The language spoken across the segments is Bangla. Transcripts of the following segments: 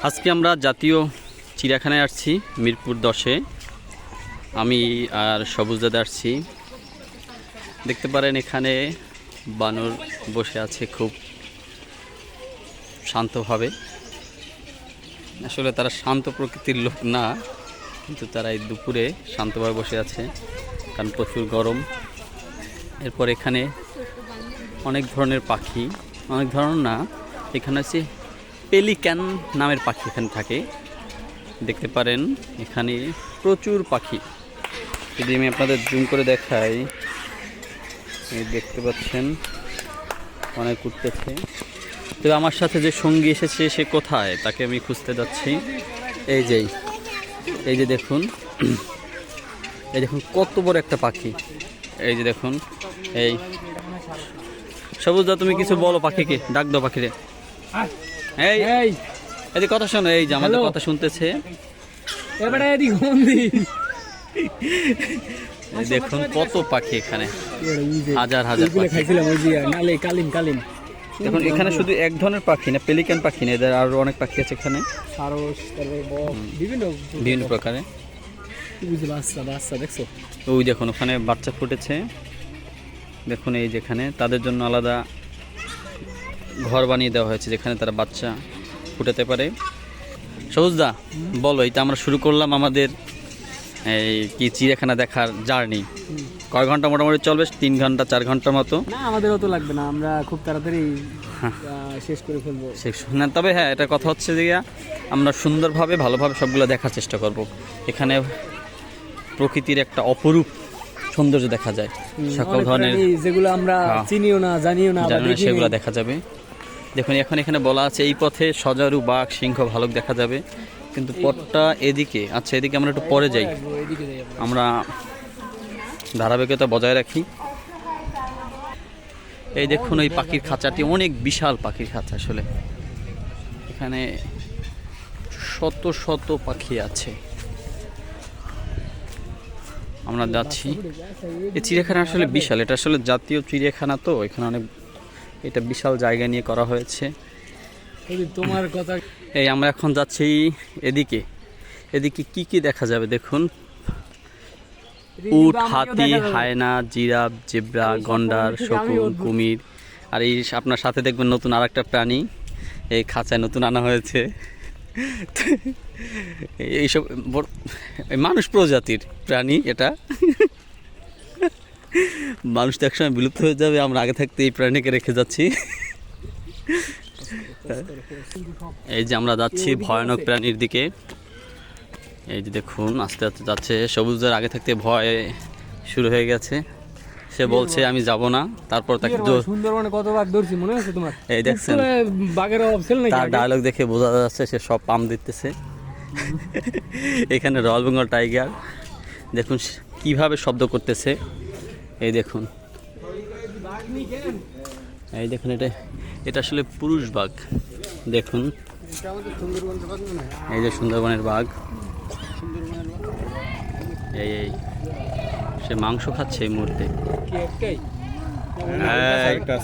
আজকে আমরা জাতীয় চিড়িয়াখানায় আসছি মিরপুর 10-এ। আমি আর সবুজ দাদা আসছি। দেখতে পারেন এখানে বানর বসে আছে খুব শান্তভাবে। আসলে তারা শান্ত প্রকৃতির লোক না, কিন্তু তারা এই দুপুরে শান্তভাবে বসে আছে, কারণ প্রচুর গরম। এরপর এখানে অনেক ধরনের পাখি, অনেক ধরনের না, এখানে আছে পেলিক্যান নামের পাখি এখানে থাকে। দেখতে পারেন এখানে প্রচুর পাখি। যদি আমি আপনাদের জুম করে দেখাই, এই দেখতে পাচ্ছেন অনেক উঠতেছে। তবে আমার সাথে যে সঙ্গী এসেছে সে কোথায়, তাকে আমি খুঁজতে যাচ্ছি। এই যে দেখুন, এই দেখুন কত বড় একটা পাখি। এই যে দেখুন, এই সবুজদা তুমি কিছু বলো পাখিকে, ডাক দাও পাখিরে। এই এই যে কথা শোনো, এই যে আমাদের কথা শুনতেছে। দেখুন কত পাখি এখানে, হাজার হাজার দেখুন। এখানে শুধু এক ধরনের পাখি না, পেলিক্যান পাখি না, এদের আরো অনেক পাখি আছে এখানে, বিভিন্ন প্রকারের। ওই দেখুন ওখানে বাচ্চা ফুটেছে, দেখুন এই যেখানে তাদের জন্য আলাদা ঘর বানিয়ে দেওয়া হয়েছে, যেখানে তারা বাচ্চা ফুটাতে পারে। সবুজদা বলো, এইটা আমরা শুরু করলাম আমাদের এই কি চিড়িয়াখানা দেখার জার্নি। কয় ঘন্টা মোটামুটি চলবে? 3 ঘন্টা 4 ঘন্টার মতো। না, আমাদের অত লাগবে না, আমরা খুব তাড়াতাড়ি শেষ করে ফেলবো। না, তবে হ্যাঁ, এটা কথা হচ্ছে যে আমরা সুন্দরভাবে ভালোভাবে সবগুলো দেখার চেষ্টা করব। এখানে প্রকৃতির একটা অপরূপ সৌন্দর্য দেখা যায়, সকল ধরনের যেগুলো আমরা চিনিও না জানিও না সেগুলো দেখা যাবে। দেখুন এখন এখানে বলা আছে এই পথে সজারু, বাঘ, সিংহ, ভালুক দেখা যাবে, কিন্তু পথটা এদিকে। আচ্ছা, এদিকে আমরা একটু পরে যাই, আমরা ধারাবাহিকতা বজায় রাখি। এই দেখুন এই পাখির খাঁচাটি অনেক বিশাল পাখির খাঁচা। আসলে এখানে শত শত পাখি আছে। আমরা যাচ্ছি, এই চিড়িয়াখানা আসলে বিশাল, এটা আসলে জাতীয় চিড়িয়াখানা, তো এখানে অনেক, এটা বিশাল জায়গা নিয়ে করা হয়েছে। তোমার কথা, এই আমরা এখন যাচ্ছি এদিকে। এদিকে কি কি দেখা যাবে দেখুন, উট, হাতি, হায়না, জিরাফ, জেব্রা, গন্ডার, শকুন, কুমির। আর এই আপনার সাথে দেখবেন নতুন আরেকটা প্রাণী এই খাঁচায় নতুন আনা হয়েছে। এইসব মানুষ প্রজাতির প্রাণী, এটা মানুষ তো একসময় বিলুপ্ত হয়ে যাবে, আমরা আগে থাকতে এই প্রাণীকে রেখে যাচ্ছি। এই যে আমরা যাচ্ছি ভয়ানক প্রাণীর দিকে। এই যে দেখুন আস্তে আস্তে যাচ্ছে। সবুজের আগে থাকতে ভয় শুরু হয়ে গেছে, সে বলছে আমি যাব না। তারপর তাকে সুন্দরবনে কত বাঘ ধরছি মনে আছে তোমার? এই দেখছেন বাঘের অভাব ছিল না, তার ডায়লগ দেখে বোঝা যাচ্ছে সে সব পাম দিতেছে। এখানে রয়্যাল বেঙ্গল টাইগার দেখুন কিভাবে শব্দ করতেছে। এই দেখুন, এই দেখুন, এটা আসলে পুরুষ বাঘ। দেখুন এই যে সুন্দরবনের বাঘ, এই সে মাংস খাচ্ছে এই মুহূর্তে।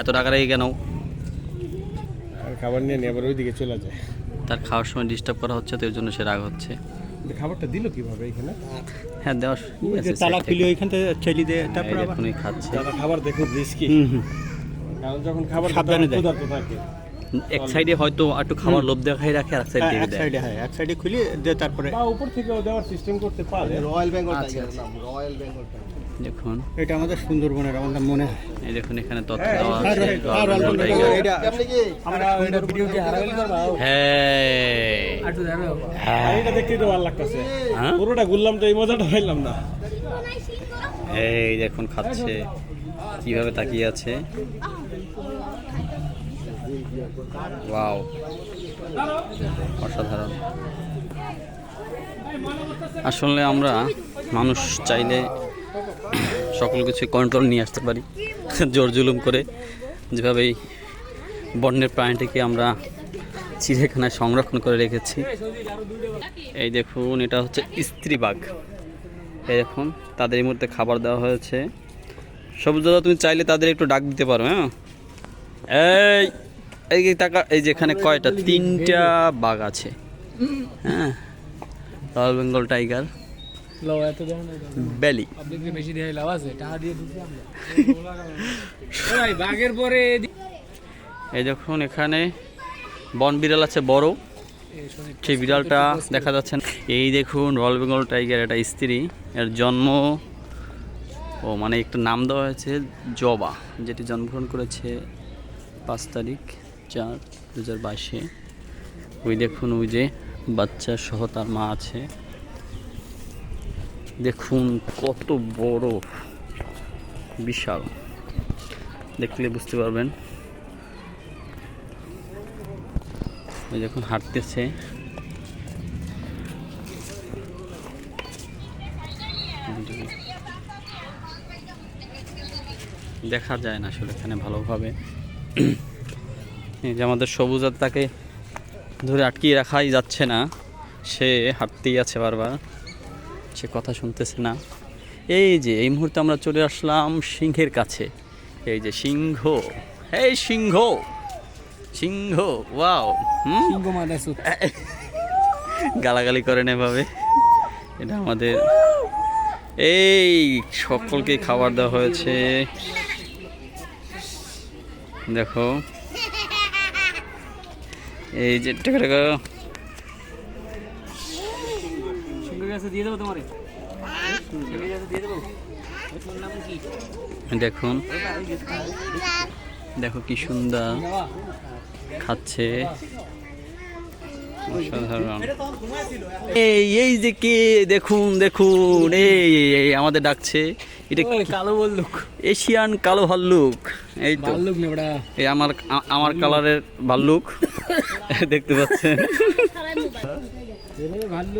এত টাকারাই কেন? খাবার নিয়ে আবার ওইদিকে চলে যায়, তার খাওয়ার সময় ডিস্টার্ব করা হচ্ছে, তো এর জন্য সে রাগ হচ্ছে। খাবারটা দিল কিভাবে এখানে? হ্যাঁ, দেওয়া তালা খুলে ওইখান থেকে ছেলে দিয়ে তারপর এখনই খাচ্ছে। খাবার দেখুন রিস্কি, কারণ যখন খাবার সাবধানে থাকে এক সাইডে হয়তো একটু খাবার লোভ দেখাই রাখে, আর সাইডে এক সাইডে, হ্যাঁ এক সাইডে খুলে দিয়ে তারপরে উপর থেকেও দেওয়ার সিস্টেম করতে পারে। রয়্যাল বেঙ্গল টাইগার নাম, রয়্যাল বেঙ্গল টাইগার। দেখুন এটা আমাদের সুন্দরবনের, আমাদের মনে হয়। এই দেখুন এখানে তথ্য দেওয়া আছে রয়্যাল বেঙ্গল টাইগার। এটা আমরা এটা ভিডিও কি হারাইল করব? হ্যাঁ, এটা দেখতে তো ভালো লাগতেছে, পুরোটা ঘুরলাম তো এই মজাটা পাইলাম না। এই দেখুন খাচ্ছে, কিভাবে তাকিয়ে আছে। ওয়াও, অসাধারণ। আসলে আমরা মানুষ চাইলে সকল কিছু কন্ট্রোল নিয়ে আসতে পারি, জোর জুলুম করে। যেভাবে এই বন্যের প্রাণীটিকে আমরা চিড়িয়াখানায় সংরক্ষণ করে রেখেছি। এই দেখুন এটা হচ্ছে স্ত্রী বাঘ। এই দেখুন তাদের এই মুহূর্তে খাবার দেওয়া হয়েছে। সবুজ দাদা তুমি চাইলে তাদের একটু ডাক দিতে পারো। হ্যাঁ, এই টাকা, এই যেখানে কয়টা, 3টা বাঘ আছে। হ্যাঁ, রয়্যাল বেঙ্গল টাইগার লাও এত দাম না বেলি। আপনাকে বেশি দিয়ে লাভ আছে, টাকা দিয়ে দিচ্ছি আমরা। ভাই বাঘের পরে এই দেখুন এখানে বন বিড়াল আছে বড়, সেই বিড়ালটা দেখা যাচ্ছে না। এই দেখুন রয়্যাল বেঙ্গল টাইগার, এটা স্ত্রী, এর জন্ম মানে একটা নাম দেওয়া হয়েছে জবা, যেটি জন্মগ্রহণ করেছে 5/4/2022। ওই দেখুন ওই যে বাচ্চা সহ তার মা আছে, দেখুন কত বড়, বিশাল, দেখলে বুঝতে পারবেন। ওই দেখুন হাঁটতেছে, দেখা যায় না আসলে এখানে ভালোভাবে। এই যে আমাদের সবুজার, তাকে ধরে আটকিয়ে রাখাই যাচ্ছে না, সে হাঁটতেই আছে বারবার, সে কথা শুনতেছে না। এই যে এই মুহূর্তে আমরা চলে আসলাম সিংহের কাছে। এই যে সিংহ, এই সিংহ, সিংহ, ওয়াও, সিংহ মাদাসু গালাগালি করেন এভাবে। এটা আমাদের, এই সকলকে খাবার দেওয়া হয়েছে, দেখো এই যে টাকা টাকা সিংহ কাছে দিয়ে দেবো তোমারে, সিংহ কাছে দিয়ে দেবো। তোমার নাম কি? দেখুন, দেখো কি সুন্দর খাচ্ছে, অসাধারণ। এই যে কে, দেখুন দেখুন, এই আমাদের ডাকছে, এটা কালো ভাল্লুক, এশিয়ান কালো ভাল্লুক। এই তো ভাল্লুক না ওটা, এই আমার কালারের ভাল্লুক দেখতে পাচ্ছেন।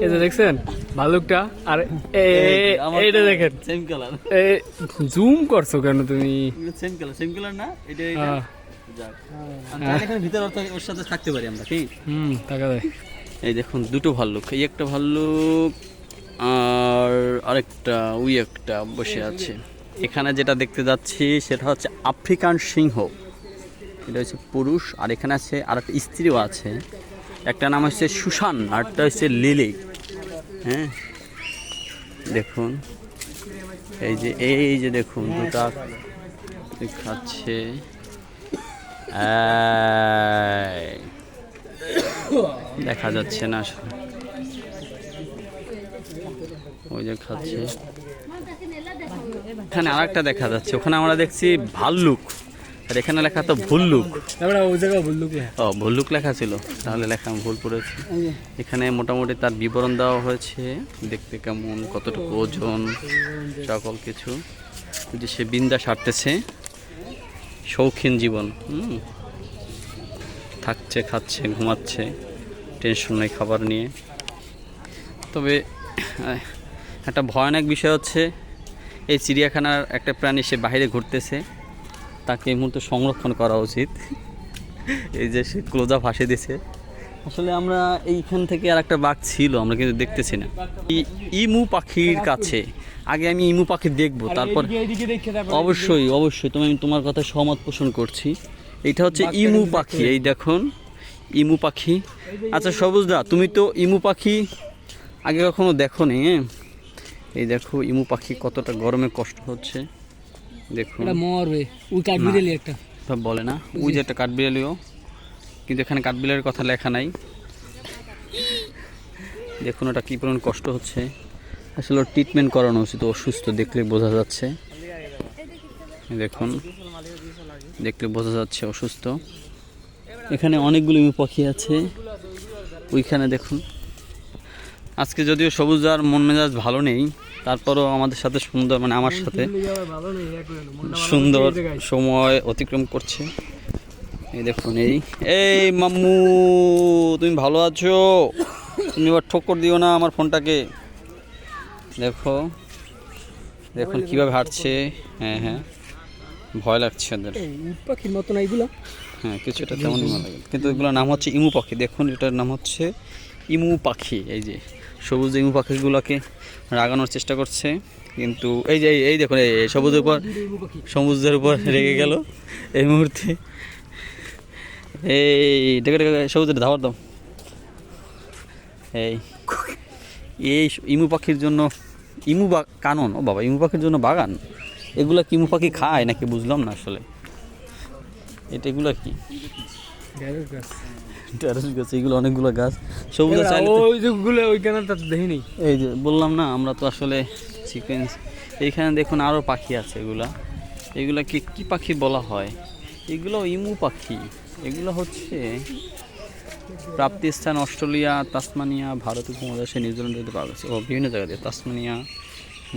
এই যে দেখছেন ভাল্লুকটা, আর এইটা দেখেন সেম কালার। জুম করছো কেন তুমি? সেম কালার না এটা? যাক, এখানে ভিতরে ওর সাথে থাকতে পারি আমরা, কি? টাকা দেয়। এই দেখুন দুটো ভাল্লুক, এই একটা ভাল্লুক আর আরেকটা ওই একটা বসে আছে। এখানে যেটা দেখতে যাচ্ছি সেটা হচ্ছে আফ্রিকান সিংহ, এটা হচ্ছে পুরুষ, আর এখানে আছে আর একটা স্ত্রীও আছে, একটা নাম হচ্ছে সুশান, আরটা হচ্ছে লিলি। হ্যাঁ দেখুন, এই যে দেখুন দুটা খাচ্ছে, দেখা যাচ্ছে না আসলে, ওই যে খাচ্ছে। এখানে আর একটা দেখা যাচ্ছে, ওখানে আমরা দেখছি ভাল্লুক, আর এখানে লেখা তো ভুল্লুক। ওই জায়গায় ভুল্লুক, ও ভুল্লুক লেখা ছিল, তাহলে লেখা আমি ভুল করেছি। এখানে মোটামুটি তার বিবরণ দেওয়া হয়েছে, দেখতে কেমন, কতটুকু ওজন, সকল কিছু। যে সে বিন্দাস হাঁটতেছে, শৌখিন জীবন, থাকছে, খাচ্ছে, ঘুমাচ্ছে, টেনশন নেই খাবার নিয়ে। তবে একটা ভয়ানক বিষয় হচ্ছে, এই চিড়িয়াখানার একটা প্রাণী সে বাইরে ঘুরতেছে, তাকে এই মুহূর্তে সংরক্ষণ করা উচিত। এই যে সে ক্লোজা ভাসে দিছে। আসলে আমরা এইখান থেকে আর একটা বাঘ ছিল, আমরা কিন্তু দেখতেছি না। ইমু পাখির কাছে আগে আমি ইমু পাখি দেখবো, তারপর অবশ্যই তুমি, তোমার কথা সহমত পোষণ করছি। এইটা হচ্ছে ইমু পাখি, এই দেখুন ইমু পাখি। আচ্ছা সবুজদা, তুমি তো ইমু পাখি আগে কখনো দেখো নি? এই দেখো ইমু পাখি কতটা গরমে কষ্ট হচ্ছে, দেখুন। মরবে, ওই কাঠবিড়ালি একটা বলে না, ওই যে একটা কাঠবিড়ালিও, কিন্তু এখানে কাঠবিড়ালির কথা লেখা নাই। দেখুন ওটা কী পরিমাণ কষ্ট হচ্ছে, আসলে ওর ট্রিটমেন্ট করানো উচিত, অসুস্থ, দেখলে বোঝা যাচ্ছে। দেখুন দেখলে বোঝা যাচ্ছে অসুস্থ। এখানে অনেকগুলো ইমু পাখি আছে, ওইখানে দেখুন। আজকে যদিও সবুজার মন মেজাজ ভালো নেই, তারপরও আমাদের সাথে সুন্দর, মানে আমার সাথে সুন্দর সময় অতিক্রম করছে। এই দেখুন, এই মাম্মু, তুমি ভালো আছো? তুমি এবার ঠক্কর দিও না আমার ফোনটাকে। দেখো দেখুন কীভাবে হাঁটছে। হ্যাঁ, ভয় লাগছে ওদের। পাখির মতন এইগুলো, হ্যাঁ কিছুটা তেমনই ভালো লাগে, কিন্তু এগুলোর নাম হচ্ছে ইমু পাখি। দেখুন এটার নাম হচ্ছে ইমু পাখি। এই যে সবুজ ইমু পাখিগুলোকে রাগানোর চেষ্টা করছে, কিন্তু এই দেখুন, এই সবুজের উপর রেগে গেল এই মুহূর্তে। এই ডেকে সবুজের ধাবার দাও, এই এই ইমু পাখির জন্য কানন, ও বাবা, ইমু পাখির জন্য বাগান। এগুলা কি ইমু পাখি খায় নাকি বুঝলাম না আসলে। এগুলা কি টেরেস গাছ? এগুলো অনেকগুলো গাছ সবুজ চাইলে ওই যেগুলো ওইখানে তো দেখিনি। এই যে বললাম না, আমরা তো আসলে সিকোয়েন্স। এইখানে দেখুন আরও পাখি আছে। এগুলা কি পাখি বলা হয়? এগুলো ইমু পাখি। এগুলো হচ্ছে প্রাপ্তিস্থান অস্ট্রেলিয়া, তাসমানিয়া, ভারত উপমহাদেশে, নিউজিল্যান্ডে পাওয়া গেছে। ও বিভিন্ন জায়গা দিয়ে, তাসমানিয়া,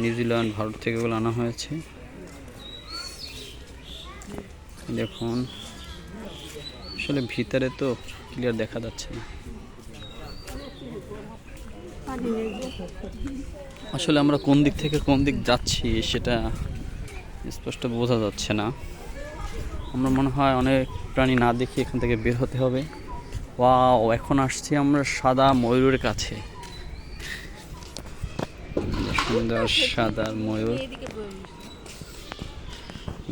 নিউজিল্যান্ড, ভারত থেকে এগুলো আনা হয়েছে। দেখুন আসলে ভিতরে তো ক্লিয়ার দেখা যাচ্ছে না। আসলে আমরা কোন দিক থেকে কোন দিক যাচ্ছি সেটা স্পষ্ট বোঝা যাচ্ছে না। আমরা মনে হয় অনেক প্রাণী না দেখে এখান থেকে বের হতে হবে। ওয়াও, এখন আসছি আমরা সাদা ময়ূরের কাছে। সুন্দর সাদা ময়ূর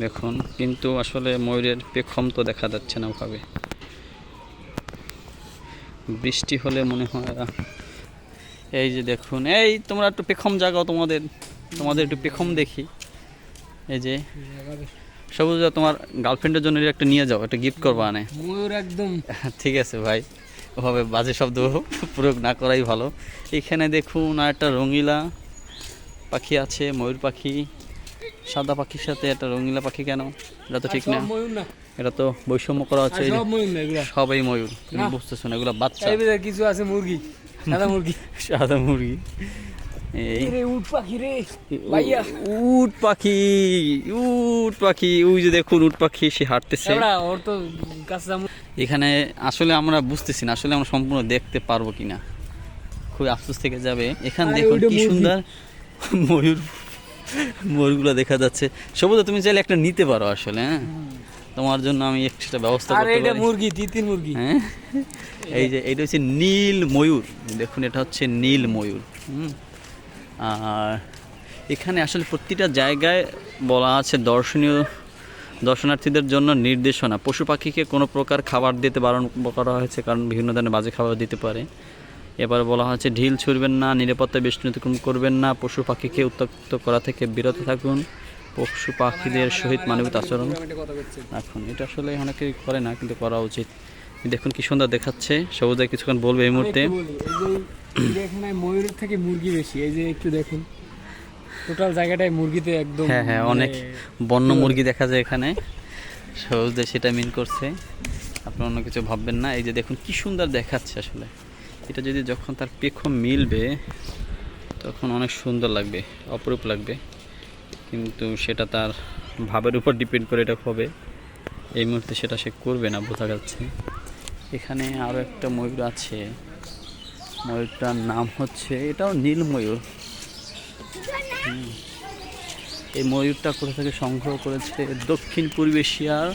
দেখুন, কিন্তু আসলে ময়ূরের পেখম তো দেখা যাচ্ছে না ওভাবে। বৃষ্টি হলে মনে হয়। এই যে দেখুন, এই তোমরা একটু পেখম জাগাও, তোমাদের একটু পেখম দেখি। এই যে সবুজ, তোমার গার্লফ্রেন্ডের জন্য একটা নিয়ে যাও, একটা গিফট করবা আনে। ময়ূর একদম ঠিক আছে ভাই, ওভাবে বাজে শব্দ প্রয়োগ না করাই ভালো। এখানে দেখুন আর একটা রঙিলা পাখি আছে, ময়ূর পাখি। সাদা পাখির সাথে একটা রঙিলা পাখি কেন? এটা তো ঠিক না, ময়ূর না, এটা তো বৈষম্য করা হচ্ছে। সব ময়ূর না এগুলা, সবাই ময়ূর, তুমি বুঝতেছো না, এগুলো বাচ্চা। এই ভিতরে কিছু আছে মুরগি, সাদা মুরগি। সাদা মুরগি। এই রে উট পাখি রে ভাইয়া, উট পাখি, ওই যে দেখুন উট পাখি, সে হাঁটতেছে। ওর তো কাছে যাবো। এখানে আসলে আমরা বুঝতেছি না আসলে আমরা সম্পূর্ণ দেখতে পারবো কিনা, খুবই আফসোস থেকে যাবে। এখানে দেখুন কি সুন্দর ময়ূরগুলো দেখা যাচ্ছে। সবুজ, তুমি চাইলে একটা নিতে পারো আসলে। হ্যাঁ, তোমার জন্য আমি এক্সট্রা ব্যবস্থা করতে পারি। এটা মুরগি, তিতির মুরগি। হ্যাঁ, এই যে এইটা হচ্ছে নীল ময়ূর। দেখুন এটা হচ্ছে নীল ময়ূর। আর এখানে আসলে প্রতিটা জায়গায় বলা আছে দর্শনার্থীদের জন্য নির্দেশনা, পশু পাখিকে কোনো প্রকার খাবার দিতে বারণ করা হয়েছে, কারণ বিভিন্ন ধরনের বাজে খাবার দিতে পারে। এবার বলা হচ্ছে ঢিল ছুঁড়বেন না, নিরাপত্তা বেষ্টনী অতিক্রম করবেন না, পশু পাখিকে উত্ত্যক্ত করা থেকে বিরত থাকুন, পশু পাখিদের সহিত মানবিক আচরণ রাখুন। এটা আসলে অনেকেই করে না, কিন্তু করা উচিত। দেখুন কি সুন্দর দেখাচ্ছে। সবুজায় কিছুক্ষণ বলবে এই মুহূর্তে। এখানে ময়ূরের থেকে মুরগি বেশি। এই যে একটু দেখুন, টোটাল জায়গাটায় মুরগিতে একদম। হ্যাঁ, অনেক বন্য মুরগি দেখা যায় এখানে। সবুজে সেটা মিন করছে, আপনার অন্য কিছু ভাববেন না। এই যে দেখুন কি সুন্দর দেখাচ্ছে। আসলে এটা যদি যখন তার পেখম মিলবে তখন অনেক সুন্দর লাগবে, অপরূপ লাগবে, কিন্তু সেটা তার ভাবের উপর ডিপেন্ড করে এটা হবে। এই মুহূর্তে সেটা সে করবে না, বোঝা যাচ্ছে। এখানে আরও একটা ময়ূর আছে, ময়ূরটার নাম হচ্ছে, এটাও নীল ময়ূর। এই ময়ূরটা কোথা থেকে সংগ্রহ করেছে? দক্ষিণ পূর্ব এশিয়ার,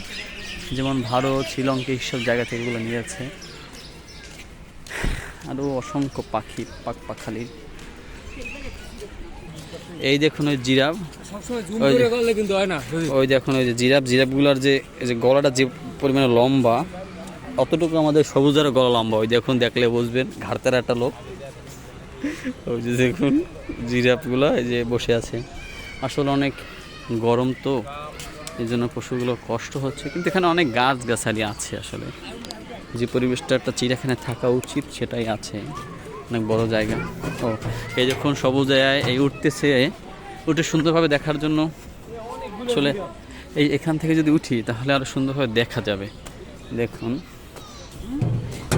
যেমন ভারত, শ্রীলঙ্কা, এইসব জায়গা থেকে এগুলো নিয়েছে। আরও অসংখ্য পাখি, পাখালি। এই দেখুন ওই জিরাফ, ওই দেখুন ওই যে জিরাফগুলোর যে গলাটা যে পরিমাণে লম্বা, অতটুকু আমাদের সবুজের গলা লম্বা। ওই দেখুন, দেখলে বুঝবেন, ঘাড়তের একটা লোক। ওই যে দেখুন জিরাফগুলো এই যে বসে আছে। আসলে অনেক গরম তো, এই জন্য পশুগুলো কষ্ট হচ্ছে, কিন্তু এখানে অনেক গাছগাছালি আছে। আসলে যে পরিবেশটা একটা চিড়িয়াখানায় থাকা উচিত সেটাই আছে, অনেক বড় জায়গা। ও এই দেখুন সবুজ জায়গায় এই উঠে সুন্দরভাবে দেখার জন্য। আসলে এখান থেকে যদি উঠি তাহলে আরও সুন্দরভাবে দেখা যাবে। দেখুন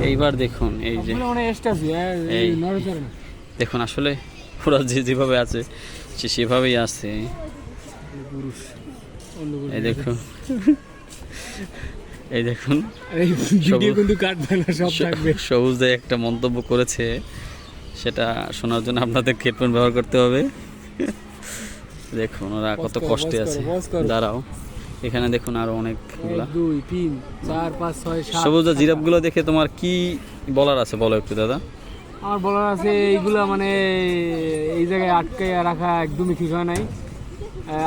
এইবার দেখুন, এই যে দেখুন আসলে ওরা যেভাবে আছে সে সেভাবেই আছে। এই দেখুন, এই দেখুন সবুজ একটা মন্তব্য করেছে, সেটা শোনার জন্য আপনাদের হেডফোন ব্যবহার করতে হবে। দেখুন ওরা কত কষ্টে আছে। দাঁড়াও, এখানে দেখুন আরো অনেকগুলা। 2 3 4 5 6 7 সবুজ জিরাফগুলো দেখে তোমার কি বলার আছে বলো একটু দাদা। আমার বলার আছে এইগুলা মানে এই জায়গায় আটকে রাখা একদমই ঠিক হয় নাই।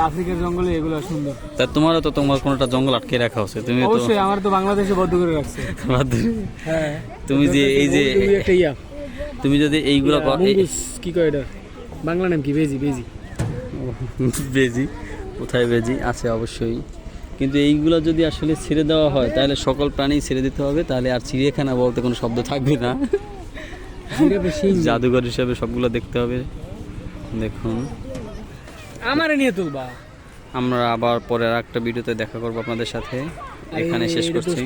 আফ্রিকার জঙ্গলে এগুলো সুন্দর। তা তোমার কোনটা জঙ্গল আটকে রাখা হচ্ছে? তুমি তো অবশ্যই, আমার তো বাংলাদেশে বদ্ধ করে রাখছে। হ্যাঁ, তুমি যে এই যে তুমি যদি এইগুলো মঙ্গুস কি কয় এটা, বাংলা নাম কি? বেজি। বেজি, কোথায় বেজি আছে অবশ্যই, কিন্তু এইগুলো যদি আসলে ছেড়ে দেওয়া হয় তাহলে সকল প্রাণী ছেড়ে দিতে হবে, তাহলে আর চিড়িয়াখানা বলতে কোনো শব্দ থাকবে না। জাদুঘর হিসাবে সবগুলো দেখতে হবে। দেখুন, আমারে নিয়ে তুলবা। আমরা আবার পরে আর একটা ভিডিওতে দেখা করবো আপনাদের সাথে। এখানে শেষ করছি।